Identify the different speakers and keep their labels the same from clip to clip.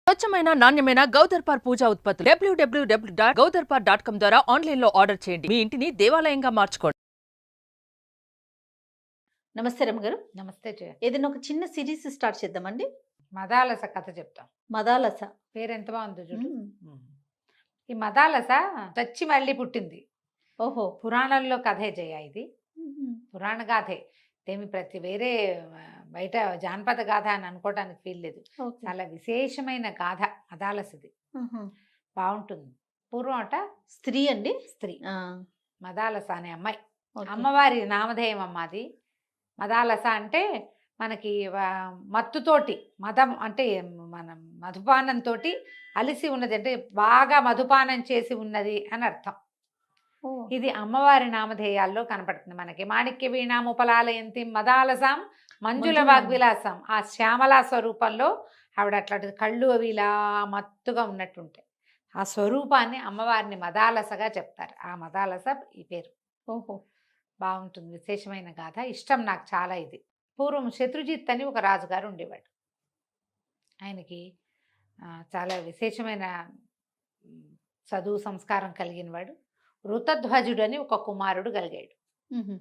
Speaker 1: స్వచ్ఛమైన నాణ్యమైన గౌదర్పార్ పూజా ఉత్పత్తులు www.gaudarpar.com ద్వారా ఆన్లైన్ లో ఆర్డర్ చేయండి. మీ ఇంటిని దేవాలయంగా మార్చుకోండి.
Speaker 2: నమస్తే రమ్మగారు.
Speaker 3: నమస్తే జయ.
Speaker 2: ఏదైనా ఒక చిన్న సిరీస్ స్టార్ట్ చేద్దామండి.
Speaker 3: మదాలస కథ చెప్తాం.
Speaker 2: మదాలస
Speaker 3: పేరు ఎంత బాగుందో చూడు.
Speaker 2: మ్మ్.
Speaker 3: ఈ మదాలస చచ్చి మళ్ళీ పుట్టింది.
Speaker 2: ఓహో.
Speaker 3: పురాణంలో కథే జయ. ఇది
Speaker 2: మ్మ్.
Speaker 3: పురాణ గాథే. ఏమి వేరే బయట జానపద గాథ అని అనుకోవటానికి వీలు లేదు.
Speaker 2: ఓకే.
Speaker 3: చాలా విశేషమైన గాథ మదాలసది.
Speaker 2: మ్మ్.
Speaker 3: బాగుంటుంది. పూర్వం అట
Speaker 2: స్త్రీ అండి.
Speaker 3: స్త్రీ
Speaker 2: ఆ,
Speaker 3: మదాలస అనే అమ్మాయి.
Speaker 2: ఓకే.
Speaker 3: అమ్మవారి నామధేయం అమ్మది. మదాలస అంటే మనకి మత్తుతోటి మదం అంటే మనం మధుపానంతో అలిసి ఉన్నది, అంటే బాగా మధుపానం చేసి ఉన్నది అని అర్థం.
Speaker 2: ఓ.
Speaker 3: ఇది అమ్మవారి నామధేయాల్లో కనపడుతుంది మనకి. మాణిక్య వీణాముపలాలయంతి మదాలసాం మంజుల వాగ్విలాసం. ఆ శ్యామలా స్వరూపంలో ఆవిడ అట్లాంటి కళ్ళు అవి ఇలా మత్తుగా ఉన్నట్టుంటాయి. ఆ స్వరూపాన్ని అమ్మవారిని మదాలసగా చెప్తారు. ఆ మదాలస ఈ పేరు.
Speaker 2: ఓహో.
Speaker 3: బాగుంటుంది. విశేషమైన గాథ. ఇష్టం నాకు చాలా ఇది. పూర్వం శత్రుజిత్ అని ఒక రాజుగారు ఉండేవాడు. ఆయనకి చాలా విశేషమైన చదువు సంస్కారం కలిగిన వాడు. ఋతధ్వజుడు అని ఒక కుమారుడు కలిగాడు.
Speaker 2: మ్మ్.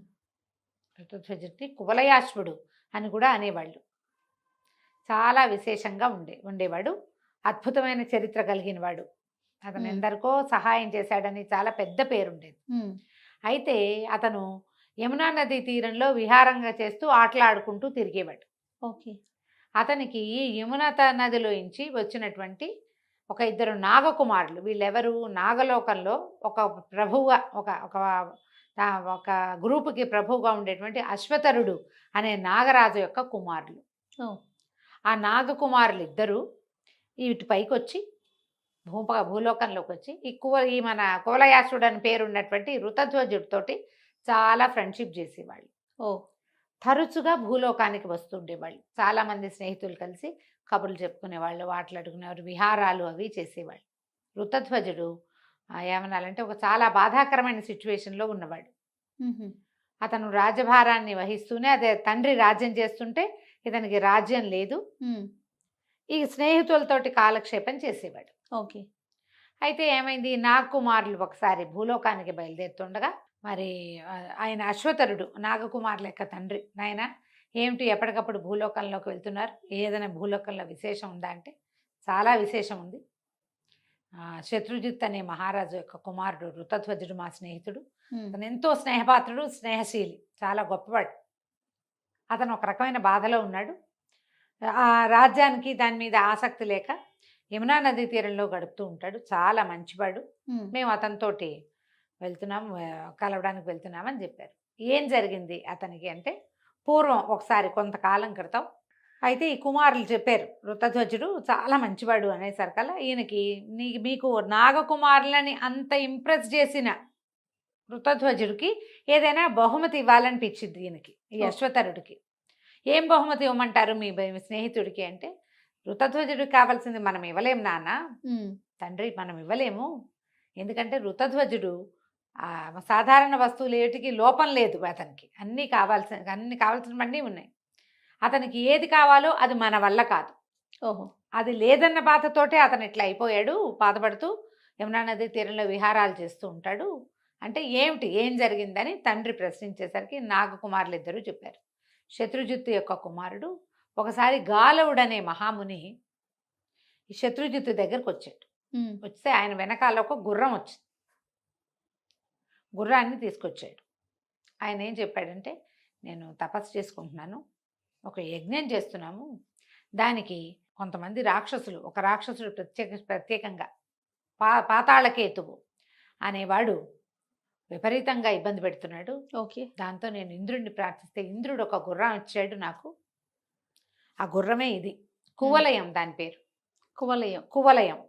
Speaker 3: ఋతధ్వజుడిని కువలయాశ్వుడు అని కూడా అనేవాళ్ళు. చాలా విశేషంగా ఉండేవాడు. అద్భుతమైన చరిత్ర కలిగిన వాడు. అతను ఎందరికో సహాయం చేశాడని చాలా పెద్ద పేరుండేది.
Speaker 2: మ్మ్.
Speaker 3: అయితే అతను యమునా నది తీరంలో విహారంగా చేస్తూ ఆటలాడుకుంటూ తిరిగేవాడు.
Speaker 2: ఓకే.
Speaker 3: అతనికి ఈ యమునా నదిలోంచి వచ్చినటువంటి ఒక ఇద్దరు నాగకుమారులు. వీళ్ళెవరు? నాగలోకంలో ఒక ప్రభువుగా ఒక గ్రూపుకి ప్రభువుగా ఉండేటువంటి అశ్వతరుడు అనే నాగరాజు యొక్క కుమారులు.
Speaker 2: ఓ.
Speaker 3: ఆ నాగకుమారులు ఇద్దరు ఇటు పైకి వచ్చి భూలోకంలోకి వచ్చి ఈ మన కువలయాసుడు అని పేరు ఉన్నటువంటి ఋతధ్వజుడితోటి చాలా ఫ్రెండ్షిప్ చేసేవాళ్ళు.
Speaker 2: ఓ.
Speaker 3: తరచుగా భూలోకానికి వస్తుండేవాళ్ళు. చాలామంది స్నేహితులు కలిసి కబుర్లు చెప్పుకునేవాళ్ళు, ఆటలాడుకునేవారు, విహారాలు అవి చేసేవాళ్ళు. ఋతధ్వజుడు ఏమనాలంటే ఒక చాలా బాధాకరమైన సిచ్యువేషన్లో ఉన్నవాడు.
Speaker 2: మ్మ్.
Speaker 3: అతను రాజభారాన్ని వహిస్తూనే అదే తండ్రి రాజ్యం చేస్తుంటే ఇతనికి రాజ్యం లేదు.
Speaker 2: మ్మ్.
Speaker 3: ఈ స్నేహితులతోటి కాలక్షేపం చేసేవాడు.
Speaker 2: ఓకే.
Speaker 3: అయితే ఏమైంది, నాగకుమారులు ఒకసారి భూలోకానికి బయలుదేరుతుండగా మరి ఆయన అశ్వతరుడు నాగకుమారుల యొక్క తండ్రి, నాయన ఏమిటి ఎప్పటికప్పుడు భూలోకంలోకి వెళ్తున్నారు, ఏదైనా భూలోకంలో విశేషం ఉందా అంటే చాలా విశేషం ఉంది. శత్రుజిత్ అనే మహారాజు యొక్క కుమారుడు ఋతధ్వజుడు మా స్నేహితుడు.
Speaker 2: మ్మ్.
Speaker 3: అతను ఎంతో స్నేహపాత్రుడు, స్నేహశీలి, చాలా గొప్పవాడు. అతను ఒక రకమైన బాధలో ఉన్నాడు. ఆ రాజ్యానికి దాని మీద ఆసక్తి లేక యమునా నదీ తీరంలో గడుపుతూ ఉంటాడు. చాలా మంచివాడు.
Speaker 2: మ్మ్.
Speaker 3: మేము అతనితోటి వెళ్తున్నాము, కలవడానికి వెళ్తున్నామని చెప్పారు. ఏం జరిగింది అతనికి అంటే, పూర్వం ఒకసారి కొంతకాలం క్రితం అయితే ఈ కుమారులు చెప్పారు, ఋతధ్వజుడు చాలా మంచివాడు అనేసరికల్లా ఈయనకి మీకు నాగకుమారులని అంత ఇంప్రెస్ చేసిన ఋతధ్వజుడికి ఏదైనా బహుమతి ఇవ్వాలనిపించింది ఈయనకి, ఈ అశ్వతరుడికి. ఏం బహుమతి ఇవ్వమంటారు మీ స్నేహితుడికి అంటే, ఋతధ్వజుడికి కావాల్సింది మనం ఇవ్వలేము నాన్న,
Speaker 2: మ్మ్.
Speaker 3: తండ్రి మనం ఇవ్వలేము. ఎందుకంటే ఋతధ్వజుడు సాధారణ వస్తువులు ఏటికి లోపం లేదు అతనికి. అన్నీ కావాల్సినవన్నీ ఉన్నాయి. అతనికి ఏది కావాలో అది మన వల్ల కాదు.
Speaker 2: ఓహో.
Speaker 3: అది లేదన్న బాధతోటే అతను ఇట్లా అయిపోయాడు. బాధపడుతూ యమునా నది తీరంలో విహారాలు చేస్తూ ఉంటాడు. అంటే ఏం జరిగిందని తండ్రి ప్రశ్నించేసరికి నాగకుమారులు ఇద్దరు చెప్పారు. శత్రుజిత్తు యొక్క కుమారుడు ఒకసారి గాలవుడనే మహాముని ఈ శత్రుజిత్తు దగ్గరకు వచ్చాడు.
Speaker 2: మ్మ్.
Speaker 3: వస్తే ఆయన వెనకాల ఒక గుర్రం వచ్చింది. గుర్రాన్ని తీసుకొచ్చాడు. ఆయన ఏం చెప్పాడంటే, నేను తపస్సు చేసుకుంటున్నాను, ఒక యజ్ఞం చేస్తున్నాము, దానికి కొంతమంది రాక్షసులు, ఒక రాక్షసుడు ప్రత్యేకంగా పాతాళకేతువు అనేవాడు విపరీతంగా ఇబ్బంది పెడుతున్నాడు.
Speaker 2: ఓకే.
Speaker 3: దాంతో నేను ఇంద్రుడిని ప్రార్థిస్తే ఇంద్రుడు ఒక గుర్రం ఇచ్చాడు నాకు. ఆ గుర్రమే ఇది, కువలయం దాని పేరు. కువలయం.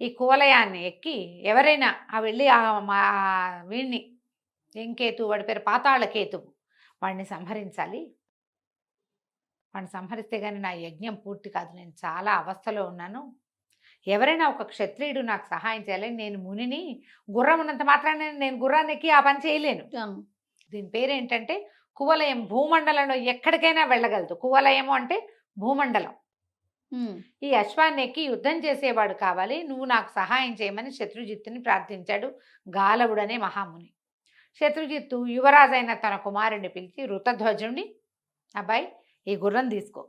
Speaker 3: ఈ కువలయాన్ని ఎక్కి ఎవరైనా వెళ్ళి వీడిని, ఏం కేతు, వాడి పేరు పాతాళకేతువు, వాడిని సంహరించాలి. వాడిని సంహరిస్తే కానీ నా యజ్ఞం పూర్తి కాదు, నేను చాలా అవస్థలో ఉన్నాను, ఎవరైనా ఒక క్షత్రియుడు నాకు సహాయం చేయాలి, నేను మునిని, గుర్రం ఉన్నంత మాత్రాన్ని నేను గుర్రాన్ని ఎక్కి ఆ పని చేయలేను. దీని పేరేంటంటే కువలయం. భూమండలంలో ఎక్కడికైనా వెళ్ళగలదు. కువలయము అంటే భూమండలం. ఈ అశ్వాన్ని ఎక్కి యుద్ధం చేసేవాడు కావాలి, నువ్వు నాకు సహాయం చేయమని శత్రుజిత్తుని ప్రార్థించాడు గాలవుడనే మహాముని. శత్రుజిత్తు యువరాజైన తన కుమారుడిని పిలిచి ఋతధ్వజుడిని, అబ్బాయి ఈ గుర్రం తీసుకో,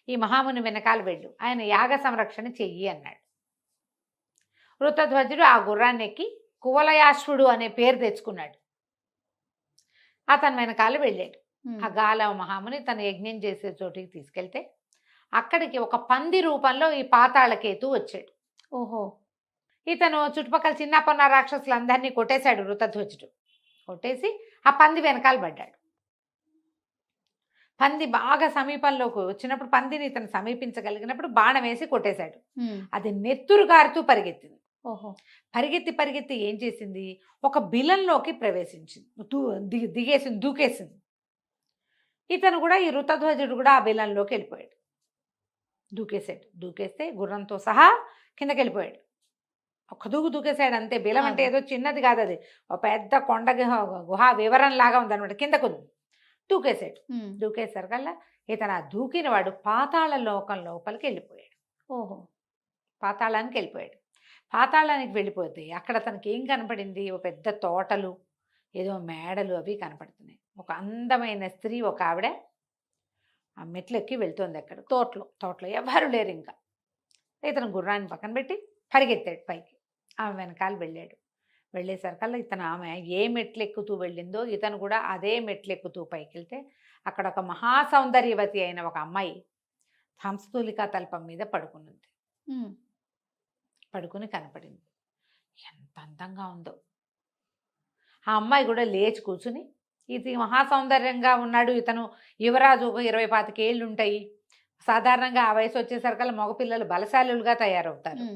Speaker 3: ఈ మహాముని వెనకాల వెళ్ళు, ఆయన యాగ సంరక్షణ చెయ్యి అన్నాడు. ఋతధ్వజుడు ఆ గుర్రాన్ని ఎక్కి కువలయాశ్వుడు అనే పేరు తెచ్చుకున్నాడు. అతని వెనకాల వెళ్ళాడు. ఆ గాలవ మహాముని తన యజ్ఞం చేసే చోటికి తీసుకెళ్తే అక్కడికి ఒక పంది రూపంలో ఈ పాతాళకేతు వచ్చాడు.
Speaker 2: ఓహో.
Speaker 3: ఇతను చుట్టుపక్కల చిన్న పొన్న రాక్షసులందరినీ కొట్టేశాడు. ఋతధ్వజుడు కొట్టేసి ఆ పంది వెనకాల పడ్డాడు. పంది బాగా సమీపంలోకి వచ్చినప్పుడు పందిని ఇతను సమీపించగలిగినప్పుడు బాణం వేసి కొట్టేశాడు. అది నెత్తురు గారుతూ పరిగెత్తింది.
Speaker 2: ఓహో.
Speaker 3: పరిగెత్తి ఏం చేసింది, ఒక బిలంలోకి ప్రవేశించింది, దిగేసింది, దూకేసింది. ఇతను కూడా ఈ ఋతధ్వజుడు కూడా ఆ బిలంలోకి వెళ్ళిపోయాడు. దూకేస్తే గుర్రంతో సహా కిందకి వెళ్ళిపోయాడు. ఒక్క దూకేశాడు అంతే. బిలం అంటే ఏదో చిన్నది కాదు, అది ఒక పెద్ద కొండ గుహ వివరం లాగా ఉందన్నమాట. కిందకు దూకేశాడు. దూకేసరికల్లా ఇతను ఆ దూకిన వాడు పాతాళ లోకం లోపలికి వెళ్ళిపోయాడు.
Speaker 2: ఓహో.
Speaker 3: పాతాళానికి వెళ్ళిపోయాడు. పాతాళానికి వెళ్ళిపోతే అక్కడ తనకి ఏం కనపడింది, ఒక పెద్ద తోటలు, ఏదో మేడలు అవి కనపడుతున్నాయి. ఒక అందమైన స్త్రీ, ఒక ఆవిడ ఆ మెట్లు ఎక్కి వెళ్తుంది. అక్కడ తోటలో ఎవరు లేరు. ఇంకా ఇతను గుర్రాన్ని పక్కన పెట్టి పరిగెత్తాడు పైకి. ఆమె వెనకాల వెళ్ళాడు. వెళ్ళేసరికల్లా ఇతను ఆమె ఏ మెట్లు ఎక్కుతూ వెళ్ళిందో ఇతను కూడా అదే మెట్లు ఎక్కుతూ పైకి వెళ్తే అక్కడ ఒక మహాసౌందర్యవతి అయిన ఒక అమ్మాయి హంసతూలికా తల్పం మీద పడుకున్నది. పడుకుని కనపడింది. ఎంత అందంగా ఉందో. ఆ అమ్మాయి కూడా లేచి కూర్చుని, ఇది మహాసౌందర్యంగా ఉన్నాడు ఇతను, యువరాజు, 20-25 ఏళ్ళు ఉంటాయి. సాధారణంగా ఆ వయసు వచ్చేసరికల్లా మగపిల్లలు బలశాలులుగా తయారవుతారు.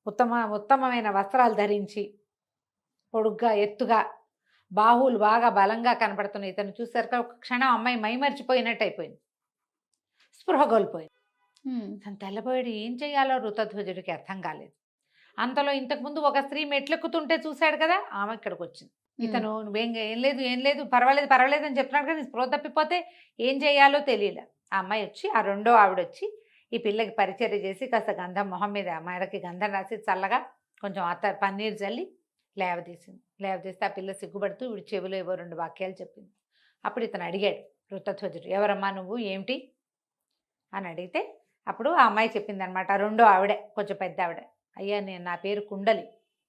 Speaker 3: ఉత్తమమైన వస్త్రాలు ధరించి పొడుగ్గా ఎత్తుగా బాహువులు బాగా బలంగా కనపడుతున్నాయి. ఇతను చూసేసరికి ఒక క్షణం అమ్మాయి మైమర్చిపోయినట్టు అయిపోయింది, స్పృహ కోల్పోయింది. తను తెల్లబోయాడు. ఏం చేయాలో ఋతధ్వజుడికి అర్థం కాలేదు. అంతలో ఇంతకుముందు ఒక స్త్రీ మెట్లెక్కుతుంటే చూశాడు కదా, ఆమె ఇక్కడికి వచ్చింది. ఇతను ఏం లేదు పర్వాలేదు అని చెప్తున్నాడు కానీ స్పృహ తప్పిపోతే ఏం చేయాలో తెలియలే. ఆ అమ్మాయి వచ్చి, ఆ రెండో ఆవిడ వచ్చి ఈ పిల్లకి పరిచర్య చేసి కాస్త గంధం మొహం మీద మెడకి గంధం రాసి చల్లగా కొంచెం పన్నీరు చల్లి లేవదీస్తే ఆ పిల్ల సిగ్గుపడుతూ వీడి చెవిలో ఏవో 2 వాక్యాలు చెప్పింది. అప్పుడు ఇతను అడిగాడు ఋతధ్వజుడు, ఎవరమ్మా నువ్వు, ఏమిటి అని అడిగితే అప్పుడు ఆ అమ్మాయి చెప్పిందనమాట. రెండో ఆవిడే, కొంచెం పెద్ద ఆవిడ, అయ్యా నా పేరు కుండలి,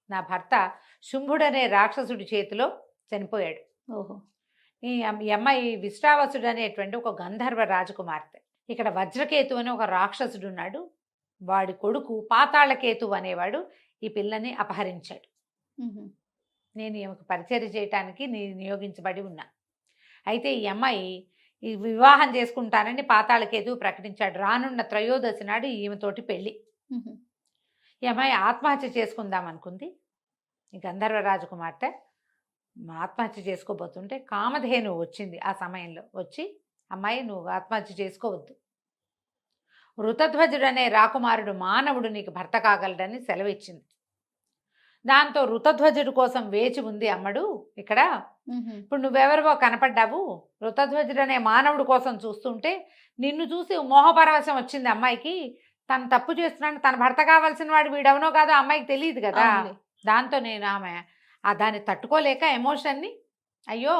Speaker 3: నా భర్త శుంభుడనే రాక్షసుడి చేతిలో చనిపోయాడు.
Speaker 2: ఓహో.
Speaker 3: ఈ అమ్మాయి విశ్రావసుడు అనేటువంటి ఒక గంధర్వ రాజకుమార్తె. ఇక్కడ వజ్రకేతు అని ఒక రాక్షసుడు ఉన్నాడు, వాడి కొడుకు పాతాళకేతు అనేవాడు ఈ పిల్లని అపహరించాడు. నేను ఈమెకు పరిచర్య చేయటానికి నియోగించబడి ఉన్నా. అయితే ఈ అమ్మాయి ఈ వివాహం చేసుకుంటానని పాతాళకేతు ప్రకటించాడు. రానున్న త్రయోదశి నాడు ఈమెతోటి పెళ్ళి. ఈ అమ్మాయి ఆత్మహత్య చేసుకుందాం అనుకుంది. ఈ గంధర్వ రాజకుమార్తె ఆత్మహత్య చేసుకోబోతుంటే కామధేను వచ్చింది. ఆ సమయంలో వచ్చి, అమ్మాయి నువ్వు ఆత్మహత్య చేసుకోవద్దు, ఋతధ్వజుడు అనే రాకుమారుడు మానవుడు నీకు భర్త కాగలడని సెలవిచ్చింది. దాంతో ఋతధ్వజుడు కోసం వేచి ఉంది అమ్మడు ఇక్కడ. ఇప్పుడు నువ్వెవరివో కనపడ్డావు, ఋతధ్వజుడు అనే మానవుడు కోసం చూస్తుంటే నిన్ను చూసి మోహపరవశం వచ్చింది అమ్మాయికి. తను తప్పు చేస్తున్నాడు, తన భర్త కావాల్సిన వాడు వీడవనో కాదో అమ్మాయికి తెలియదు కదా. దాంతో నేను ఆమె దాన్ని తట్టుకోలేక ఎమోషన్ని, అయ్యో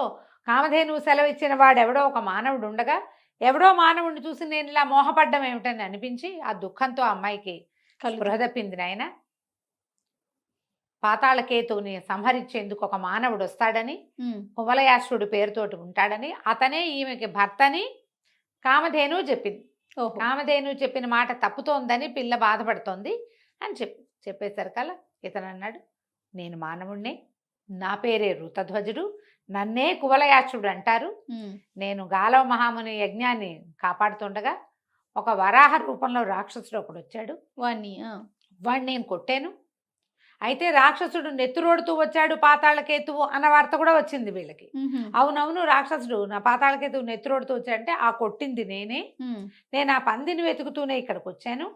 Speaker 3: కామధేనువు సెలవిచ్చిన వాడు ఎవడో ఒక మానవుడు ఉండగా ఎవడో మానవుడిని చూసి నేను ఇలా మోహపడ్డం ఏమిటని అనిపించి ఆ దుఃఖంతో అమ్మాయికి స్పృహ తప్పింది. నాయన, పాతాళకేతువుని సంహరించేందుకు ఒక మానవుడు వస్తాడని, కువలయాశ్వుడు పేరుతోటి ఉంటాడని, అతనే ఈమెకి భర్తని కామధేనువు చెప్పింది. కామధేనువు చెప్పిన మాట తప్పుతోందని పిల్ల బాధపడుతోంది అని చెప్పేసరికల్లా ఇతను అన్నాడు, నేను మానవుడినే, నా పేరే ఋతధ్వజుడు, నన్నే కువలయాశ్వుడు అంటారు. నేను గాలవ మహాముని యజ్ఞాన్ని కాపాడుతుండగా ఒక వరాహ రూపంలో రాక్షసుడు ఒకడు వచ్చాడు, వాడిని నేను కొట్టాను. అయితే రాక్షసుడు నెత్తురోడుతూ వచ్చాడు పాతాళకేతువు అన్న వార్త కూడా వచ్చింది వీళ్ళకి. అవునవును, రాక్షసుడు నా పాతాళకేతువు నెత్తురోడుతూ వచ్చాడంటే ఆ కొట్టింది నేనే, నేను ఆ పందిని వెతుకుతూనే ఇక్కడికి వచ్చాను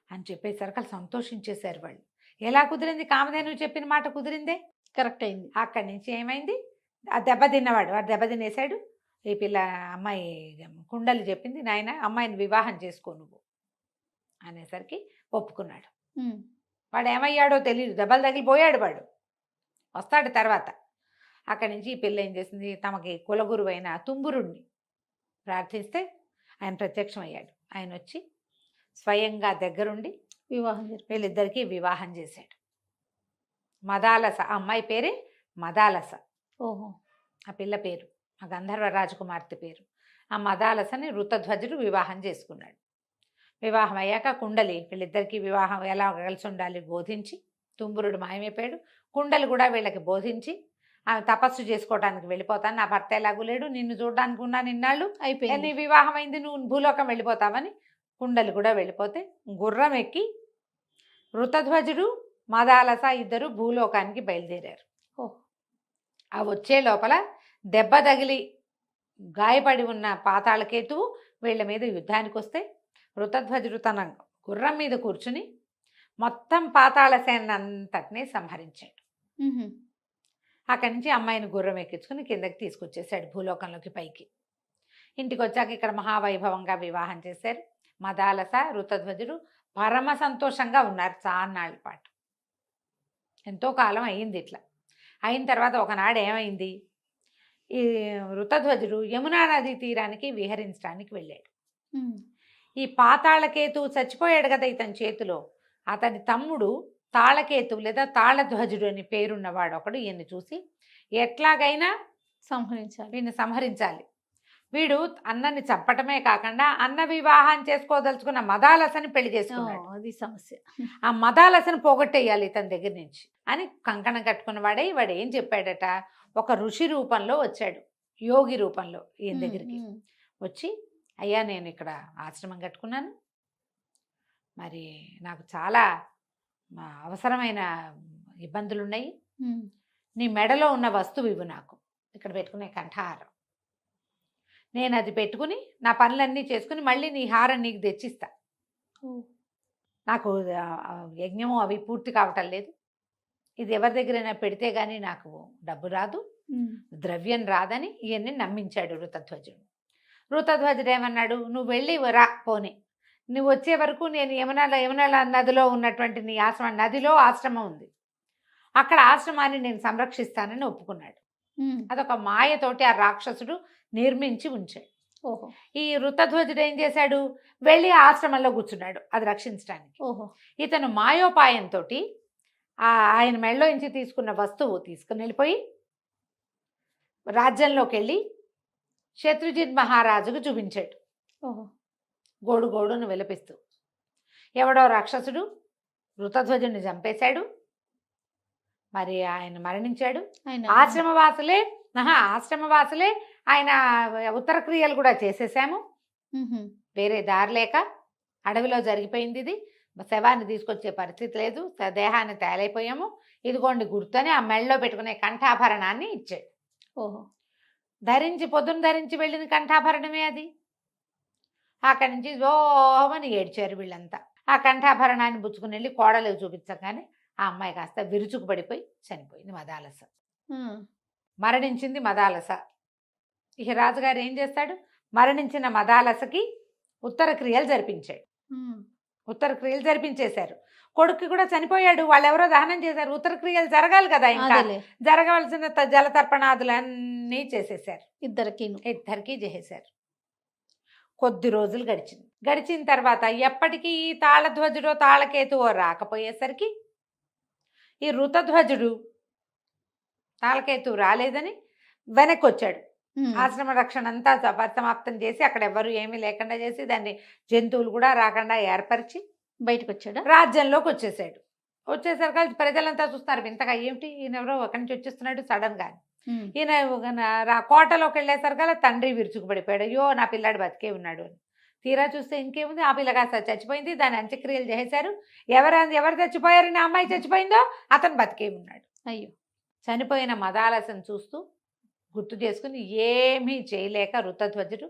Speaker 3: అని చెప్పేసరికి సంతోషించేశారు వాళ్ళు. ఎలా కుదిరింది? కామధేనువు చెప్పిన మాట కుదిరిందే, కరెక్ట్ అయింది. అక్కడి నుంచి ఏమైంది, ఆ దెబ్బతిన్నవాడు వాడు దెబ్బతినేశాడు. ఈ పిల్ల అమ్మాయి కుండలి చెప్పింది, నాయన అమ్మాయిని వివాహం చేసుకో నువ్వు అనేసరికి ఒప్పుకున్నాడు.
Speaker 2: ఉమ్.
Speaker 3: వాడు ఏమయ్యాడో తెలియదు, దెబ్బలు తగిలిపోయాడు వాడు, వస్తాడు తర్వాత. అక్కడి నుంచి ఈ పిల్ల ఏం చేసింది, తమకి కులగురువు అయిన తుంబురుణ్ణి ప్రార్థిస్తే ఆయన ప్రత్యక్షమయ్యాడు. ఆయన వచ్చి స్వయంగా దగ్గరుండి
Speaker 2: వివాహం జరిపి
Speaker 3: వీళ్ళిద్దరికీ వివాహం చేశాడు. మదాలస, ఆ అమ్మాయి పేరే మదాలస,
Speaker 2: ఓహో.
Speaker 3: ఆ పిల్ల పేరు, ఆ గంధర్వ రాజకుమార్తె పేరు. ఆ మదాలసని ఋతధ్వజుడు వివాహం చేసుకున్నాడు. వివాహం అయ్యాక కుండలి వీళ్ళిద్దరికీ వివాహం ఎలా కలిసి ఉండాలి బోధించి, తుంబురుడు మాయమైపోయాడు. కుండలి కూడా వీళ్ళకి బోధించి, ఆమె తపస్సు చేసుకోవడానికి వెళ్ళిపోతాను, నా భర్త ఎలాగూ లేడు, నిన్ను చూడడానికి ఉన్నాను ఇన్నాళ్ళు, నీ
Speaker 2: అయిపోయింది.
Speaker 3: వివాహం అయింది, నువ్వు భూలోకం వెళ్ళిపోతావని కుండలి కూడా వెళ్ళిపోతే గుర్రం ఎక్కి ఋతధ్వజుడు మదాలస ఇద్దరు భూలోకానికి బయలుదేరారు.
Speaker 2: ఓహ్.
Speaker 3: ఆ వచ్చే లోపల దెబ్బ తగిలి గాయపడి ఉన్న పాతాళకేతువు వీళ్ళ మీద యుద్ధానికి వస్తే ఋతధ్వజుడు తన గుర్రం మీద కూర్చుని మొత్తం పాతాళ సేనంతటినీ సంహరించాడు.
Speaker 2: ఉహు.
Speaker 3: అక్కడి నుంచి అమ్మాయిని గుర్రం ఎక్కించుకుని కిందకి తీసుకొచ్చేసాడు భూలోకంలోకి పైకి. ఇంటికి వచ్చాక ఇక్కడ మహావైభవంగా వివాహం చేశారు. మదాలస ఋతధ్వజుడు పరమ సంతోషంగా ఉన్నారు చాన్నాళ్ళ పాటు. ఎంతో కాలం అయ్యింది ఇట్లా. అయిన తర్వాత ఒకనాడు ఏమైంది, ఈ ఋతధ్వజుడు యమునా నది తీరానికి విహరించడానికి వెళ్ళాడు.
Speaker 2: ఉమ్.
Speaker 3: ఈ పాతాళకేతు చచ్చిపోయాడు కదా ఇతని చేతిలో, అతని తమ్ముడు తాళకేతు లేదా తాళధ్వజుడు అని పేరున్నవాడు ఒకడు ఈయన్ని చూసి ఎట్లాగైనా
Speaker 2: సంహరించాలి.
Speaker 3: వీడిని సంహరించాలి, వీడు అన్నని చంపటమే కాకుండా అన్న వివాహం చేసుకోదలుచుకున్న మదాలసని పెళ్లి
Speaker 2: ఓ,
Speaker 3: చేసుకున్నాడు.
Speaker 2: అది సమస్య.
Speaker 3: ఆ మదాలసని పోగొట్టేయాలి ఇతని దగ్గర నుంచి అని కంకణం కట్టుకున్న వాడు ఏం చెప్పాడట, ఒక ఋషి రూపంలో వచ్చాడు, యోగి రూపంలో ఈయన దగ్గరికి
Speaker 2: ఉమ్.
Speaker 3: వచ్చి, అయ్యా నేను ఇక్కడ ఆశ్రమం కట్టుకున్నాను, మరి నాకు చాలా అవసరమైన ఇబ్బందులు ఉన్నాయి,
Speaker 2: ఉమ్.
Speaker 3: నీ మెడలో ఉన్న వస్తువు ఇవ్వు, నాకు ఇక్కడ పెట్టుకునే కంఠహారం, నేను అది పెట్టుకుని నా పనులన్నీ చేసుకుని మళ్ళీ నీ హారం నీకు తెచ్చిస్తా,
Speaker 2: ఓ.
Speaker 3: నాకు యజ్ఞము అవి పూర్తి కావటం లేదు, ఇది ఎవరి దగ్గరైనా పెడితే కానీ నాకు డబ్బు రాదు,
Speaker 2: ఉమ్.
Speaker 3: ద్రవ్యం రాదని ఈయన్ని నమ్మించాడు ఋతధ్వజుడు. ఋతధ్వజుడు ఏమన్నాడు, నువ్వు వెళ్ళి రా పోనీ, నువ్వు వచ్చే వరకు నేను యమున నదిలో ఉన్నటువంటి నీ ఆశ్రమం, నదిలో ఆశ్రమం ఉంది, అక్కడ ఆశ్రమాన్ని నేను సంరక్షిస్తానని ఒప్పుకున్నాడు.
Speaker 2: ఉమ్.
Speaker 3: అదొక మాయతోటి ఆ రాక్షసుడు నిర్మించి ఉంచాడు.
Speaker 2: ఓహో.
Speaker 3: ఈ ఋతధ్వజుడు ఏం చేశాడు, వెళ్ళి ఆశ్రమంలో కూర్చున్నాడు అది రక్షించడానికి.
Speaker 2: ఓహో.
Speaker 3: ఇతను మాయోపాయంతో ఆయన మెడలో నుంచి తీసుకున్న వస్తువు తీసుకుని వెళ్ళిపోయి రాజ్యంలోకి వెళ్ళి శత్రుజిత్ మహారాజుకు చూపించాడు,
Speaker 2: ఓహో.
Speaker 3: గోడు గోడును విలపిస్తూ. ఎవడో రాక్షసుడు ఋతధ్వజుడిని చంపేశాడు, మరి ఆయన మరణించాడు.
Speaker 2: ఆయన
Speaker 3: ఆశ్రమవాసులే ఆయన ఉత్తర క్రియలు కూడా చేసేసాము,
Speaker 2: ఉహు.
Speaker 3: వేరే దారి లేక అడవిలో జరిగిపోయింది ఇది, శవాన్ని తీసుకొచ్చే పరిస్థితి లేదు, దేహాన్ని తేలైపోయాము, ఇదిగోండి గుర్తని ఆ మెళ్ళలో పెట్టుకునే కంఠాభరణాన్ని ఇచ్చాడు.
Speaker 2: ఓహో.
Speaker 3: పొద్దున ధరించి వెళ్ళిన కంఠాభరణమే అది. అక్కడి నుంచి జోమని ఏడ్చారు వీళ్ళంతా. ఆ కంఠాభరణాన్ని పుచ్చుకుని వెళ్ళి కోడలకు చూపించగానే ఆ అమ్మాయి కాస్త విరుచుకు పడిపోయి చనిపోయింది మదాలస.
Speaker 2: ఉమ్.
Speaker 3: మరణించింది మదాలస. ఇక రాజుగారు ఏం చేస్తాడు, మరణించిన మదాలసకి ఉత్తర క్రియలు జరిపించాడు.
Speaker 2: ఉమ్.
Speaker 3: ఉత్తర క్రియలు జరిపించేశారు. కొడుక్కి కూడా చనిపోయాడు, వాళ్ళు ఎవరో దహనం చేశారు, ఉత్తర క్రియలు జరగాలి కదా, ఇంకా
Speaker 2: అదేలే.
Speaker 3: జరగవలసిన జలతర్పణాదులన్నీ చేసేసారు,
Speaker 2: ఇద్దరికిను.
Speaker 3: ఇద్దరికీ చేసేశారు. కొద్ది రోజులు గడిచిన తర్వాత ఎప్పటికీ ఈ తాళధ్వజుడో తాళకేతువో రాకపోయేసరికి ఈ ఋతధ్వజుడు తాళకేతువు రాలేదని వెనక్కి వచ్చాడు.
Speaker 2: ఉమ్.
Speaker 3: ఆశ్రమ రక్షణ అంతా పరిసమాప్తం చేసి అక్కడ ఎవరు ఏమీ లేకుండా చేసి దాన్ని జంతువులు కూడా రాకుండా ఏర్పరిచి
Speaker 2: బయటకు వచ్చాడా?
Speaker 3: రాజ్యంలోకి వచ్చేసాడు. వచ్చేసరికి ప్రజలంతా చూస్తారు, ఇంతగా ఏమిటి ఈయన ఎవరో ఒకరి నుంచి వచ్చేస్తున్నాడు సడన్ గా.
Speaker 2: ఉమ్.
Speaker 3: ఈయన కోటలోకి వెళ్ళేసరికల్లా తండ్రి విరుచుకుపడిపోయాడు, అయ్యో నా పిల్లాడు బతికే ఉన్నాడు అని. తీరా చూస్తే ఇంకేముంది, ఆ పిల్ల కాస్త చచ్చిపోయింది, దాని అంత్యక్రియలు చేశారు. ఎవరు చచ్చిపోయారని ఆ అమ్మాయి చచ్చిపోయిందో అతను బతికే ఉన్నాడు.
Speaker 2: అయ్యో.
Speaker 3: చనిపోయిన మదాలసను చూస్తూ గుర్తు చేసుకుని ఏమీ చేయలేక ఋతధ్వజుడు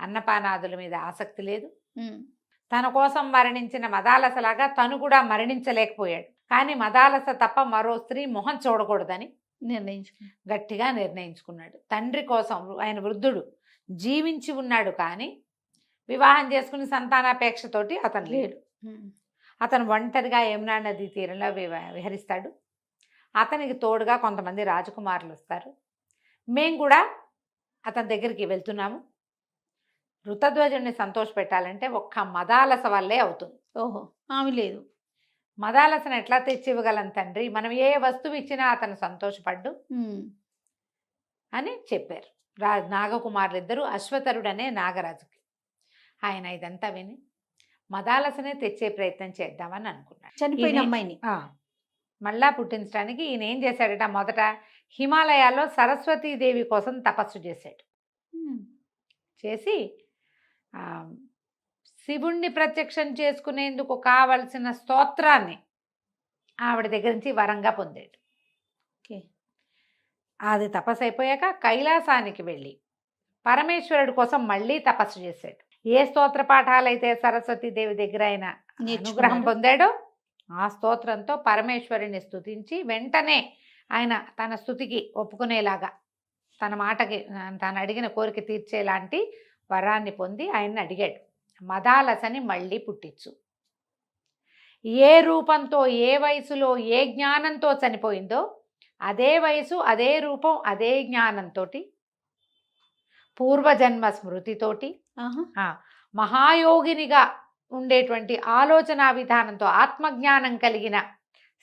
Speaker 3: అన్నపానాదుల మీద ఆసక్తి లేదు,
Speaker 2: ఉమ్.
Speaker 3: తన కోసం మరణించిన మదాలసలాగా తను కూడా మరణించలేకపోయాడు. కానీ మదాలస తప్ప మరో స్త్రీ మొహం చూడకూడదని
Speaker 2: నిర్ణయించుకున్నా.
Speaker 3: గట్టిగా నిర్ణయించుకున్నాడు. తండ్రి కోసం, ఆయన వృద్ధుడు, జీవించి ఉన్నాడు కానీ వివాహం చేసుకుని సంతానాపేక్షతోటి అతను లేడు. అతను ఒంటరిగా యమునా నది తీరంలో విహరిస్తాడు. అతనికి తోడుగా కొంతమంది రాజకుమారులు వస్తారు. మేము కూడా అతని దగ్గరికి వెళ్తున్నాము. ఋతధ్వజుడిని సంతోషపెట్టాలంటే ఒక్క మదాలస వల్లే అవుతుంది.
Speaker 2: ఓహో, ఆమె లేదు.
Speaker 3: మదాలసను ఎట్లా తెచ్చి ఇవ్వగలం తండ్రి, మనం ఏ వస్తువు ఇచ్చినా అతను సంతోషపడ్డు అని చెప్పారు నాగకుమారులు ఇద్దరు, అశ్వతరుడు అనే నాగరాజుకి. ఆయన ఇదంతా విని మదాలసనే తెచ్చే ప్రయత్నం చేద్దామని అనుకున్నాడు.
Speaker 2: చనిపోయిన అమ్మాయిని
Speaker 3: మళ్ళా పుట్టించడానికి ఈయన ఏం చేశాడట, మొదట హిమాలయాల్లో సరస్వతీదేవి కోసం తపస్సు చేశాడు. చేసి శివుణ్ణి ప్రత్యక్షం చేసుకునేందుకు కావలసిన స్తోత్రాన్ని ఆవిడ దగ్గర నుంచి వరంగా పొందాడు. అది తపస్సు అయిపోయాక కైలాసానికి వెళ్ళి పరమేశ్వరుడి కోసం మళ్ళీ తపస్సు చేశాడు. ఏ స్తోత్ర పాఠాలైతే సరస్వతీదేవి దగ్గర ఆయన అనుగ్రహం పొందాడో ఆ స్తోత్రంతో పరమేశ్వరుని స్తుతించి వెంటనే ఆయన తన స్తుతికి ఒప్పుకునేలాగా, తన మాటకి తను అడిగిన కోరిక తీర్చేలాంటి వరాన్ని పొంది ఆయన్ని అడిగాడు, మదాలసని మళ్ళీ పుట్టించు. ఏ రూపంతో ఏ వయసులో ఏ జ్ఞానంతో చనిపోయిందో అదే వయసు అదే రూపం అదే జ్ఞానంతో పూర్వజన్మ స్మృతితోటి మహాయోగినిగా ఉండేటువంటి ఆలోచన విధానంతో ఆత్మజ్ఞానం కలిగిన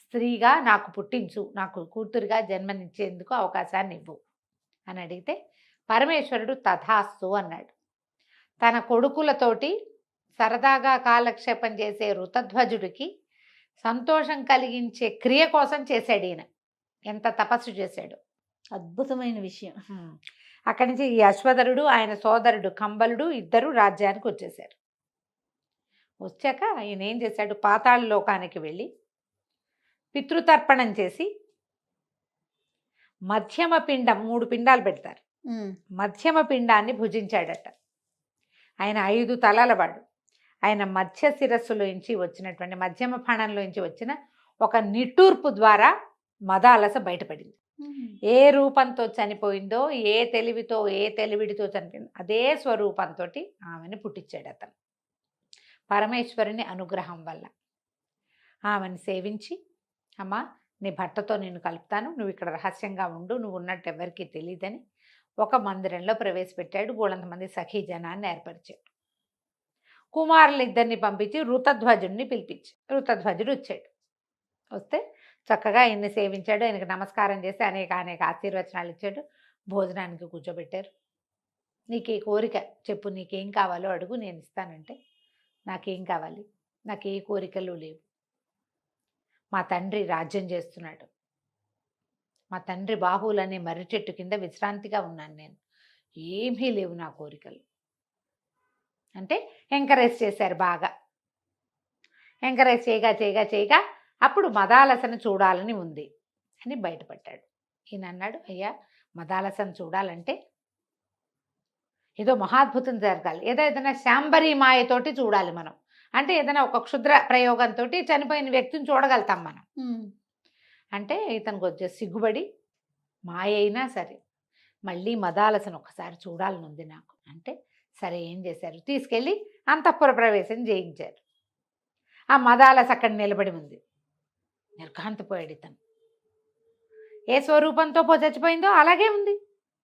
Speaker 3: స్త్రీగా నాకు పుట్టించు, నాకు కూతురుగా జన్మనిచ్చేందుకు అవకాశాన్ని ఇవ్వు అని అడిగితే పరమేశ్వరుడు తథాస్తు అన్నాడు. తన కొడుకులతోటి సరదాగా కాలక్షేపం చేసే ఋతధ్వజుడికి సంతోషం కలిగించే క్రియ కోసం చేశాడు ఈయన. ఎంత తపస్సు చేశాడు,
Speaker 2: అద్భుతమైన విషయం.
Speaker 3: అక్కడి నుంచి ఈ అశ్వధరుడు ఆయన సోదరుడు కంబలుడు ఇద్దరు రాజ్యానికి వచ్చేశారు. వచ్చాక ఆయన ఏం చేశాడు, పాతాళ లోకానికి వెళ్ళి పితృతర్పణం చేసి మధ్యమ పిండం, 3 పిండాలు పెడతారు, మధ్యమ పిండాన్ని భుజించాడట. ఆయన 5 తలలవాడు. ఆయన మధ్య శిరస్సులోంచి వచ్చినటువంటి మధ్యమ ఫణంలోంచి వచ్చిన ఒక నిట్టూర్పు ద్వారా మదాలస బయటపడింది. ఏ రూపంతో చనిపోయిందో, ఏ తెలివితో ఏ తెలివిడితో చనిపోయిందో అదే స్వరూపంతో ఆమెను పుట్టించాడు అతను. పరమేశ్వరుని అనుగ్రహం వల్ల ఆమెను సేవించి, అమ్మ నీ భర్తతో నేను కలుపుతాను, నువ్వు ఇక్కడ రహస్యంగా ఉండు, నువ్వు ఉన్నట్టు ఎవరికీ తెలియదని ఒక మందిరంలో ప్రవేశపెట్టాడు. గోళంతమంది సఖీ జనాన్ని ఏర్పరిచాడు. కుమారులు ఇద్దరిని పంపించి ఋతధ్వజుడిని పిలిపించి ఋతధ్వజుడు వచ్చాడు. వస్తే చక్కగా ఆయన్ని సేవించాడు. ఆయనకు నమస్కారం చేసి అనేక ఆశీర్వచనాలు ఇచ్చాడు. భోజనానికి కూర్చోబెట్టారు. నీకు ఈ కోరిక చెప్పు, నీకేం కావాలో అడుగు, నేను ఇస్తానంటే నాకేం కావాలి, నాకు ఏ కోరికలు లేవు. మా తండ్రి రాజ్యం చేస్తున్నాడు, మా తండ్రి బాహువులనే మర్రి చెట్టు కింద విశ్రాంతిగా ఉన్నాను, నేను ఏమీ లేవు నా కోరికలు అంటే ఎంకరేజ్ చేశారు బాగా. ఎంకరేజ్ చేయగా అప్పుడు మదాలసను చూడాలని ఉంది అని బయటపడ్డాడు. ఈయన అన్నాడు, అయ్యా మదాలసను చూడాలంటే ఏదో మహాద్భుతం జరగాలి, ఏదైనా శాంబరీ మాయతోటి చూడాలి మనం. అంటే ఏదైనా ఒక క్షుద్ర ప్రయోగంతో చనిపోయిన వ్యక్తిని చూడగలుగుతాం మనం. అంటే ఇతనికి వచ్చే సిగ్గుబడి, మాయ అయినా సరే మళ్ళీ మదాలసను ఒకసారి చూడాలని ఉంది నాకు అంటే, సరే ఏం చేశారు, తీసుకెళ్ళి అంతఃపుర ప్రవేశం చేయించారు. ఆ మదాలస అక్కడ నిలబడి ఉంది. నిర్ఘాంతపోయాడు ఇతను. ఏ స్వరూపంతో చచ్చిపోయిందో అలాగే ఉంది.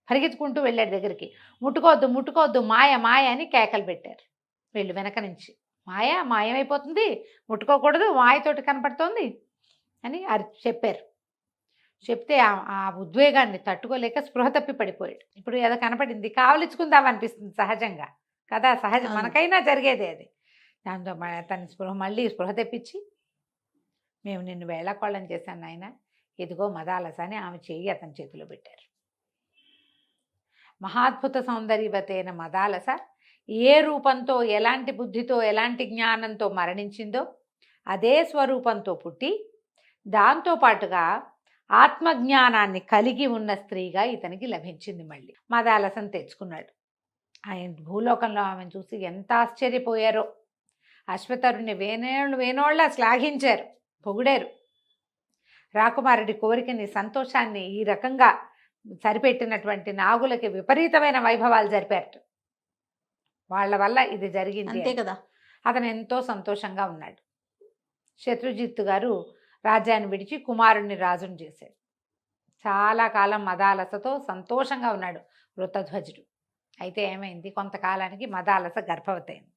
Speaker 3: పరిగెత్తుకుంటూ వెళ్ళాడు దగ్గరికి. ముట్టుకోవద్దు ముట్టుకోవద్దు, మాయ మాయ అని కేకలు పెట్టారు వీళ్ళు వెనక నుంచి. మాయమైపోతుంది, ముట్టుకోకూడదు, మాయతోటి కనపడుతోంది అని చెప్పారు. చెప్తే ఆ ఉద్వేగాన్ని తట్టుకోలేక స్పృహ తప్పి పడిపోయాడు. ఇప్పుడు ఏదో కనపడింది, కావలించుకుందాం అనిపిస్తుంది సహజంగా కదా, సహజం, మనకైనా జరిగేదే అది. దాంతో తన మళ్ళీ స్పృహ తెప్పించి, మేము నిన్ను వేళాకోళం చేశాను నాయన, ఇదిగో మదాలస అని ఆమె చెయ్యి అతని చేతిలో పెట్టారు. మహాద్భుత సౌందర్యవతైన మదాలస ఏ రూపంతో, ఎలాంటి బుద్ధితో, ఎలాంటి జ్ఞానంతో మరణించిందో అదే స్వరూపంతో పుట్టి దాంతోపాటుగా ఆత్మజ్ఞానాన్ని కలిగి ఉన్న స్త్రీగా ఇతనికి లభించింది. మళ్ళీ మదాలసను తెచ్చుకున్నాడు. ఆయన భూలోకంలో ఆమెను చూసి ఎంత ఆశ్చర్యపోయారో. అశ్వతరుణ్ణి వేనోళ్ళ శ్లాఘించారు, పొగిడారు. రాకుమారుడి కోరికని, సంతోషాన్ని ఈ రకంగా సరిపెట్టినటువంటి నాగులకి విపరీతమైన వైభవాలు జరిపారు. వాళ్ళ వల్ల ఇది జరిగింది
Speaker 2: అంతే
Speaker 3: అని.
Speaker 2: కదా.
Speaker 3: అతను ఎంతో సంతోషంగా ఉన్నాడు. శత్రుజిత్తు గారు రాజ్యాన్ని విడిచి కుమారుణ్ణి రాజుని చేశాడు. చాలా కాలం మదాలసతో సంతోషంగా ఉన్నాడు వృత్తధ్వజుడు. అయితే ఏమైంది, కొంతకాలానికి మదాలస గర్భవతి అయింది.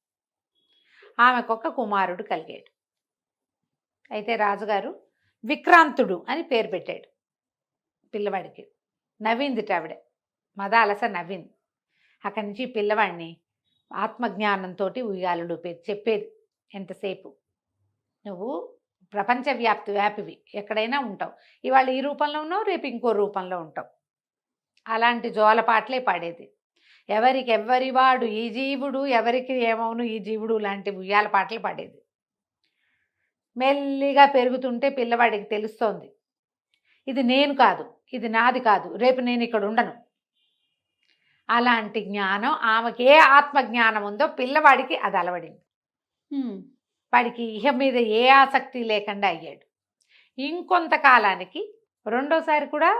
Speaker 3: ఆమెకొక కుమారుడు కలిగాడు. అయితే రాజుగారు విక్రాంతుడు అని పేరు పెట్టాడు పిల్లవాడికి. నవ్విందిట ఆవిడ, మదాలస నవ్వింది. అక్కడి నుంచి పిల్లవాడిని ఆత్మజ్ఞానంతో ఉయ్యాలుడు చెప్పేది ఎంతసేపు, నువ్వు వ్యాపివి, ఎక్కడైనా ఉంటావు. ఇవాళ ఈ రూపంలో ఉన్నావు, రేపు ఇంకో రూపంలో ఉంటావు. అలాంటి జోలపాటలే పాడేది. ఎవరివాడు ఈ జీవుడు, ఎవరికి ఏమవును ఈ జీవుడు లాంటి ఉయ్యాల పాటలు పాడేది. మెల్లిగా పెరుగుతుంటే పిల్లవాడికి తెలుస్తోంది, ఇది నేను కాదు, ఇది నాది కాదు, రేపు నేను ఇక్కడ ఉండను. అలాంటి జ్ఞానం ఆమెకి, ఏ ఆత్మజ్ఞానం ఉందో పిల్లవాడికి అది అలవడింది. వాడికి ఇహ మీద ఏ ఆసక్తి లేకుండా అయ్యాడు. ఇంకొంతకాలానికి రెండోసారి కూడా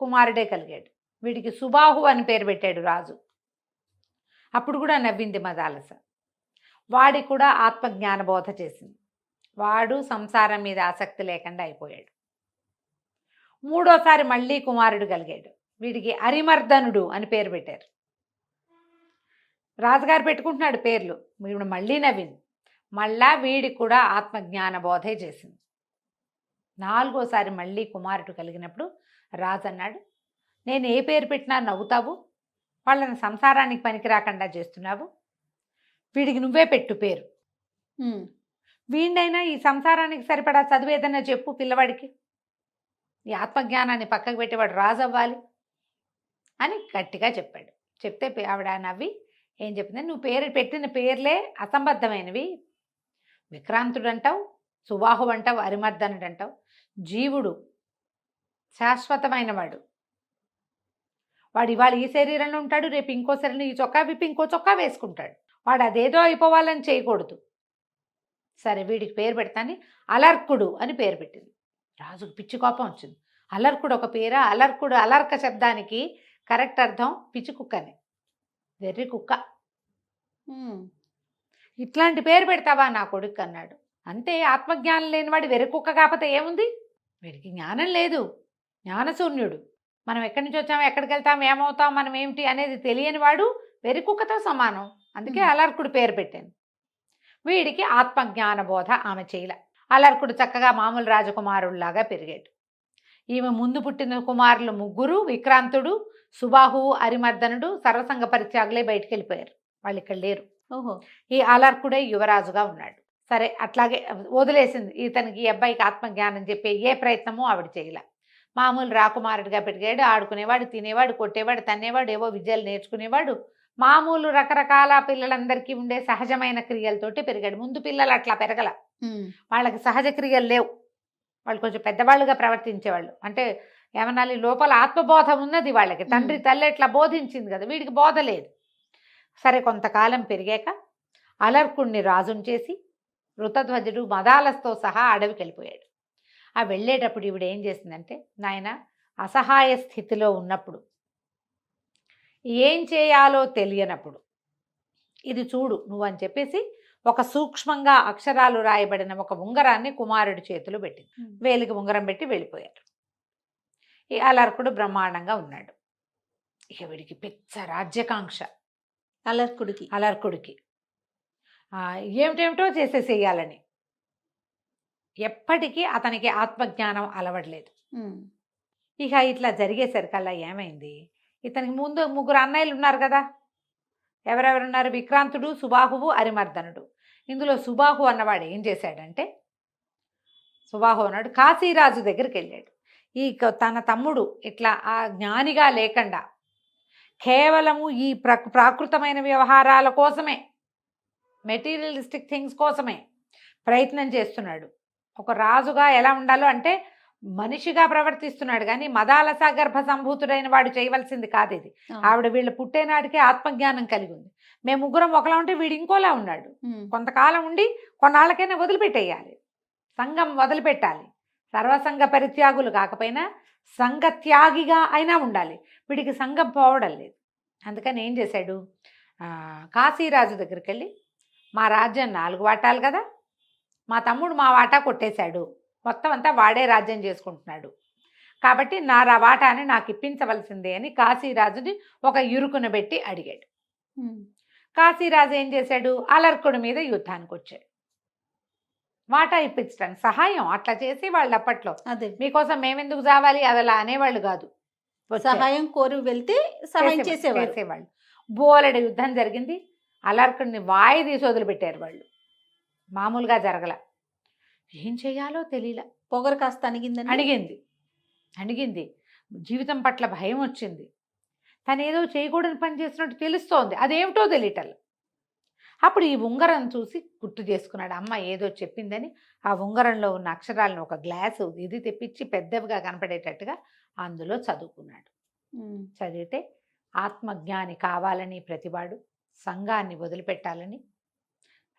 Speaker 3: కుమారుడే కలిగాడు. వీడికి సుబాహు అని పేరు పెట్టాడు రాజు. అప్పుడు కూడా నవ్వింది మదాలస. వాడికి కూడా ఆత్మజ్ఞాన బోధ చేసింది. వాడు సంసారం మీద ఆసక్తి లేకుండా అయిపోయాడు. మూడోసారి మళ్ళీ కుమారుడు కలిగాడు. వీడికి అరిమర్దనుడు అని పేరు పెట్టారు. రాజుగారు పెట్టుకుంటున్నాడు పేర్లు. వీడు మళ్ళీ నవ్వింది. మళ్ళా వీడికి కూడా ఆత్మజ్ఞాన బోధే చేసింది. నాలుగోసారి మళ్ళీ కుమారుడు కలిగినప్పుడు రాజు అన్నాడు, నేను ఏ పేరు పెట్టినా నవ్వుతావు, వాళ్ళని సంసారానికి పనికి రాకుండా చేస్తున్నావు, వీడికి నువ్వే పెట్టు పేరు. వీడినైనా ఈ సంసారానికి సరిపడా చదివేదన్నా చెప్పు పిల్లవాడికి, ఈ ఆత్మజ్ఞానాన్ని పక్కకు పెట్టేవాడు రాజు అవ్వాలి అని గట్టిగా చెప్పాడు. చెప్తే ఆవిడ నవ్వి ఏం చెప్పింది, నువ్వు పేరు పెట్టిన పేర్లే అసంబద్ధమైనవి. విక్రాంతుడు అంటావు, సుబాహు అంటావు, అరిమర్దనుడు అంటావు. జీవుడు శాశ్వతమైన వాడు. వాడు ఇవాళ ఈ శరీరంలో ఉంటాడు, రేపు ఇంకో శరీరంలో ఈ చొక్కా విప్పి ఇంకో చొక్కా వేసుకుంటాడు. వాడు అదేదో అయిపోవాలని చేయకూడదు. సరే వీడికి పేరు పెడతాని అలర్కుడు అని పేరు పెట్టింది. రాజుకు పిచ్చి కోపం వచ్చింది. అలర్కుడు ఒక పేరా? అలర్కుడు అలర్క శబ్దానికి కరెక్ట్ అర్థం పిచ్చి కుక్కని, వెర్రి కుక్క. ఇట్లాంటి పేరు పెడతావా నా కొడుకు అన్నాడు. అంతే, ఆత్మజ్ఞానం లేనివాడు వెర్రి కుక్క కాకపోతే ఏముంది? వీడికి జ్ఞానం లేదు, జ్ఞానశూన్యుడు. మనం ఎక్కడి నుంచి వచ్చాము, ఎక్కడికి వెళ్తాం, ఏమవుతాం, మనం ఏమిటి అనేది తెలియని వాడు వెర్రి కుక్కతో సమానం. అందుకే అలర్కుడు పేరు పెట్టాను. వీడికి ఆత్మజ్ఞాన బోధ ఆమె చేయల. అలర్కుడు చక్కగా మామూలు రాజకుమారుల్లాగా పెరిగాడు. ఈమె ముందు పుట్టిన కుమారులు ముగ్గురు, విక్రాంతుడు, సుబాహువు, అరిమర్దనుడు సర్వసంగ పరిత్యాగులే బయటికి వెళ్ళిపోయారు. వాళ్ళు ఇక్కడ లేరు.
Speaker 2: ఓహో.
Speaker 3: ఈ అలర్కుడే యువరాజుగా ఉన్నాడు. సరే అట్లాగే వదిలేసింది. ఇతనికి ఈ అబ్బాయికి ఆత్మజ్ఞానం చెప్పే ఏ ప్రయత్నమూ ఆవిడ చేయలే. మామూలు రాకుమారుడిగా పెరిగాడు. ఆడుకునేవాడు, తినేవాడు, కొట్టేవాడు, తన్నేవాడు, ఏవో విద్యలు నేర్చుకునేవాడు. మామూలు రకరకాల పిల్లలందరికీ ఉండే సహజమైన క్రియలతోటి పెరిగాడు. ముందు పిల్లలు అట్లా పెరగల, వాళ్ళకి సహజ క్రియలు లేవు. వాళ్ళు కొంచెం పెద్దవాళ్ళుగా ప్రవర్తించేవాళ్ళు. అంటే ఏమనాలి, లోపల ఆత్మబోధ ఉన్నది వాళ్ళకి. తండ్రి తల్లి ఎట్లా బోధించింది కదా, వీడికి బోధ లేదు. సరే కొంతకాలం పెరిగాక అలర్కుడిని రాజుని చేసి వృత్తధ్వజుడు మదాలస్తో సహా అడవికి వెళ్ళిపోయాడు. ఆ వెళ్ళేటప్పుడు ఈవిడ ఏం చేసిందంటే, నాయన అసహాయ స్థితిలో ఉన్నప్పుడు, ఏం చేయాలో తెలియనప్పుడు ఇది చూడు నువ్వు అని చెప్పేసి ఒక సూక్ష్మంగా అక్షరాలు రాయబడిన ఒక ఉంగరాన్ని కుమారుడి చేతిలో పెట్టింది. వేలికి ఉంగరం పెట్టి వెళ్ళిపోయారు. ఈ అలర్కుడు బ్రహ్మాండంగా ఉన్నాడు. ఇక వీడికి పిచ్చ రాజ్యకాంక్ష. అలర్కుడికి ఏమిటేమిటో చేసేసేయాలని. ఎప్పటికీ అతనికి ఆత్మజ్ఞానం అలవడలేదు. ఇక ఇట్లా జరిగేసరికల్లా ఏమైంది, ఇతనికి ముందు ముగ్గురు అన్నయ్యలు ఉన్నారు కదా. ఎవరెవరున్నారు? విక్రాంతుడు, సుబాహువు, అరిమర్దనుడు. ఇందులో సుబాహు అన్నవాడు ఏం చేశాడంటే, సుబాహు అన్నాడు కాశీరాజు దగ్గరికి వెళ్ళాడు. ఈ తన తమ్ముడు ఇట్లా ఆ జ్ఞానిగా లేకుండా కేవలము ఈ ప్రాకృతమైన వ్యవహారాల కోసమే, మెటీరియలిస్టిక్ థింగ్స్ కోసమే ప్రయత్నం చేస్తున్నాడు. ఒక రాజుగా ఎలా ఉండాలో అంటే మనిషిగా ప్రవర్తిస్తున్నాడు, కానీ మదాలస గర్భ సంభూతుడైన వాడు చేయవలసింది కాదు ఇది. ఆవిడ వీళ్ళు పుట్టేనాటికే ఆత్మజ్ఞానం కలిగి ఉంది. మేము ముగ్గురం ఒకలా ఉంటే వీడు ఇంకోలా ఉన్నాడు. కొంతకాలం ఉండి కొన్నాళ్ళకైనా వదిలిపెట్టేయాలి, సంఘం వదిలిపెట్టాలి. సర్వసంగ పరిత్యాగులు కాకపోయినా సంఘత్యాగిగా అయినా ఉండాలి. వీడికి సంఘం పోవడం లేదు. అందుకని ఏం చేశాడు, కాశీరాజు దగ్గరికి వెళ్ళి మా రాజ్యం 4 వాటాలు కదా, మా తమ్ముడు మా వాటా కొట్టేశాడు, మొత్తం అంతా వాడే రాజ్యం చేసుకుంటున్నాడు, కాబట్టి నా వాటాని నాకు ఇప్పించవలసిందే అని కాశీరాజుని ఒక ఇరుకున పెట్టి అడిగాడు. కాశీరాజు ఏం చేశాడు? అలర్కుడి మీద యుద్ధానికి వచ్చాడు. వాటా ఇప్పించడానికి సహాయం అట్లా చేసి వాళ్ళు అప్పట్లో
Speaker 2: అదే
Speaker 3: మీకోసం మేమెందుకు చావాలి అది అలా అనేవాళ్ళు కాదు,
Speaker 2: సహాయం కోరి వెళ్తే సహాయం చేసేవాళ్ళు.
Speaker 3: బోలెడు యుద్ధం జరిగింది. అలర్కుడిని వాయి తీసి వదిలిపెట్టారు వాళ్ళు, మామూలుగా జరగల. ఏం చేయాలో తెలియల,
Speaker 2: పొగరు కాస్త
Speaker 3: అణిగింది, జీవితం పట్ల భయం వచ్చింది. తను ఏదో చేయకూడని పని చేసినట్టు తెలుస్తోంది, అదేమిటో తెలియటల్లా. అప్పుడు ఈ ఉంగరం చూసి గుర్తు చేసుకున్నాడు, అమ్మ ఏదో చెప్పిందని. ఆ ఉంగరంలో ఉన్న అక్షరాలను ఒక గ్లాసు ఇది తెప్పించి పెద్దవిగా కనపడేటట్టుగా అందులో చదువుకున్నాడు. చదివితే ఆత్మజ్ఞాని కావాలని ప్రతివాడు సంఘాన్ని వదిలిపెట్టాలని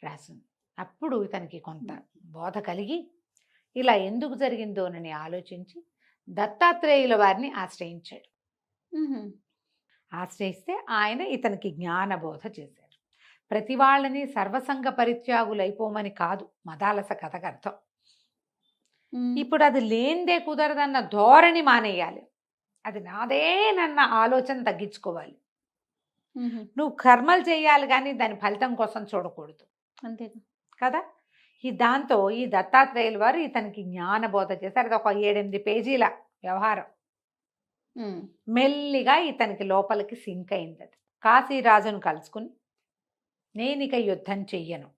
Speaker 3: రాసింది. అప్పుడు ఇతనికి కొంత బోధ కలిగి ఇలా ఎందుకు జరిగిందోనని ఆలోచించి దత్తాత్రేయుల వారిని ఆశ్రయించాడు. ఆశ్రయిస్తే ఆయన ఇతనికి జ్ఞానబోధ చేశారు. ప్రతి వాళ్ళని సర్వసంగ పరిత్యాగులైపోమని కాదు మదాలస కథకు అర్థం. ఇప్పుడు అది లేనిదే కుదరదన్న ధోరణి మానేయాలి, అది నాదేనన్న ఆలోచన తగ్గించుకోవాలి. నువ్వు కర్మలు చేయాలి కానీ దాని ఫలితం కోసం చూడకూడదు,
Speaker 2: అంతే
Speaker 3: కదా. దాంతో ఈ దత్తాత్రేయుల వారు ఇతనికి జ్ఞానబోధ చేశారు. అది ఒక 7-8 పేజీల వ్యవహారం. మెల్లిగా ఇతనికి లోపలికి సింక్ అయింది. అది కాశీరాజును కలుసుకుని, నేను ఇక యుద్ధం చెయ్యను,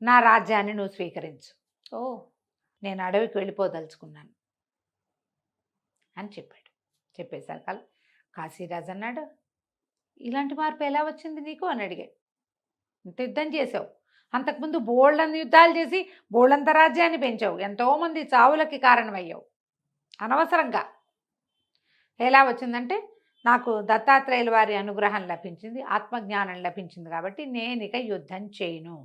Speaker 3: నా రాజ్యాన్ని నువ్వు స్వీకరించు, నేను అడవికి వెళ్ళిపోదలుచుకున్నాను అని చెప్పాడు. చెప్పేసరికి కాశీరాజు అన్నాడు, ఇలాంటి మార్పు ఎలా వచ్చింది నీకు అని అడిగాడు. ఇంత యుద్ధం చేసావు, అంతకుముందు బోళ్ళని యుద్ధాలు చేసి బోళ్ళంత రాజ్యాన్ని పెంచావు, ఎంతోమంది చావులకి కారణమయ్యావు అనవసరంగా. ఎలా వచ్చిందంటే నాకు దత్తాత్రేయుల వారి అనుగ్రహం లభించింది, ఆత్మజ్ఞానం లభించింది, కాబట్టి నేను ఇక యుద్ధం చేయను,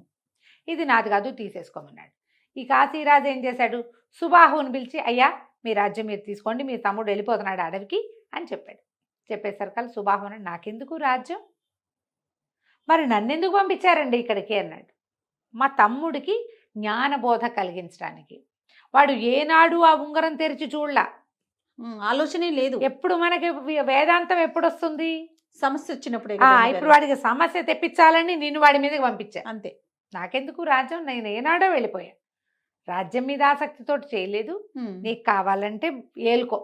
Speaker 3: ఇది నాది కాదు తీసేసుకోమన్నాడు. ఈ కాశీరాజు ఏం చేశాడు? సుబాహుని పిలిచి, అయ్యా మీ రాజ్యం మీరు తీసుకోండి, మీ తమ్ముడు వెళ్ళిపోతున్నాడు అడవికి అని చెప్పాడు. చెప్పేసరికి సుబాహు అన్నాడు, నాకెందుకు రాజ్యం, మరి నన్నెందుకు పంపించారండి ఇక్కడికి అన్నాడు. మా తమ్ముడికి జ్ఞానబోధ కలిగించడానికి. వాడు ఏనాడు ఆ ఉంగరం తెరిచి చూడలా,
Speaker 2: ఆలోచనే లేదు.
Speaker 3: ఎప్పుడు మనకి వేదాంతం ఎప్పుడు వస్తుంది?
Speaker 2: సమస్య వచ్చినప్పుడే.
Speaker 3: ఇప్పుడు వాడికి సమస్య తెప్పించాలని నేను వాడి మీదకి పంపించా,
Speaker 2: అంతే.
Speaker 3: నాకెందుకు రాజ్యం, నేను ఏనాడో వెళ్ళిపోయా, రాజ్యం మీద ఆసక్తితో చేయలేదు, నీకు కావాలంటే ఏలుకో,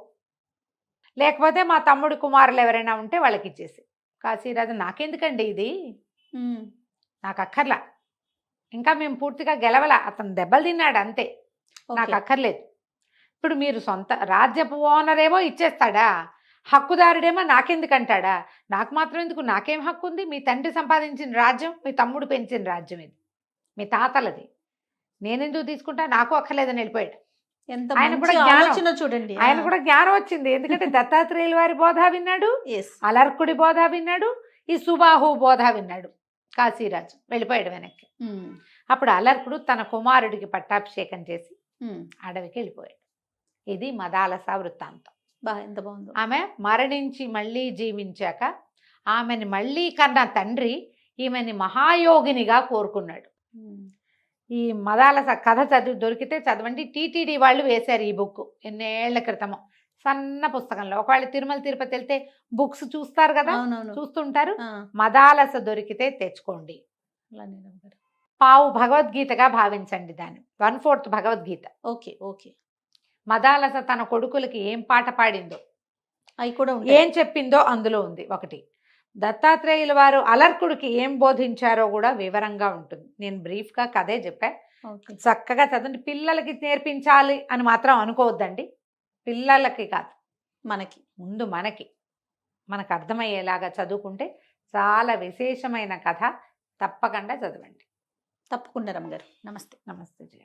Speaker 3: లేకపోతే మా తమ్ముడు కుమారులు ఎవరైనా ఉంటే వాళ్ళకి ఇచ్చేసి. కాశీరాజు, నాకెందుకండి ఇది, నాకు అక్కర్లా, ఇంకా మేము పూర్తిగా గెలవలా, అతను దెబ్బలు తిన్నాడు అంతే, నాకు అక్కర్లేదు. ఇప్పుడు మీరు సొంత రాజ్యపు ఓనరేమో ఇచ్చేస్తాడా, హక్కుదారుడేమో నాకెందుకంటాడా, నాకు మాత్రం ఎందుకు, నాకేం హక్కు ఉంది? మీ తండ్రి సంపాదించిన రాజ్యం, మీ తమ్ముడు పెంచిన రాజ్యం, ఇది మీ తాతలది, నేనెందుకు తీసుకుంటా, నాకు అక్కర్లేదని వెళ్ళిపోయాడు. ఆయన కూడా జ్ఞానం చూడండి, ఆయన కూడా జ్ఞానం వచ్చింది. ఎందుకంటే దత్తాత్రేయుల వారి బోధ విన్నాడు, అలర్కుడి బోధ విన్నాడు, ఈ సుబాహు బోధ విన్నాడు. కాశీరాజు వెళ్ళిపోయాడు వెనక్కి. అప్పుడు అలర్కుడు తన కుమారుడికి పట్టాభిషేకం చేసి అడవికి వెళ్ళిపోయాడు. ఇది మదాలస వృత్తాంతం.
Speaker 2: ఎంత బాగుందో.
Speaker 3: ఆమె మరణించి మళ్ళీ జీవించాక ఆమెని మళ్ళీ కన్న తండ్రి ఈమెని మహాయోగినిగా కోరుకున్నాడు. ఈ మదాలస కథ దొరికితే చదవండి. టీటీడీ వాళ్ళు వేశారు ఈ బుక్ ఎన్నేళ్ల క్రితము, సన్న పుస్తకంలో. ఒకవేళ తిరుమల తిరుపతి వెళ్తే బుక్స్ చూస్తారు కదా, చూస్తుంటారు. మదాలస దొరికితే తెచ్చుకోండి. పావు భగవద్గీతగా భావించండి దాన్ని, 1/4 భగవద్గీత.
Speaker 2: Okay okay.
Speaker 3: మదాలస తన కొడుకులకి ఏం పాట పాడిందో,
Speaker 2: అవి కూడా
Speaker 3: ఏం చెప్పిందో అందులో ఉంది. ఒకటి దత్తాత్రేయుల వారు అలర్కుడికి ఏం బోధించారో కూడా వివరంగా ఉంటుంది. నేను బ్రీఫ్గా కథే చెప్పా, చక్కగా చదవండి. పిల్లలకి నేర్పించాలి అని మాత్రం అనుకోవద్దండి, పిల్లలకి కాదు, మనకి ముందు మనకు అర్థమయ్యేలాగా చదువుకుంటే చాలా విశేషమైన కథ. తప్పకుండా చదవండి.
Speaker 2: తప్పకుండా రమ్మగారు. నమస్తే.
Speaker 3: నమస్తే జయ.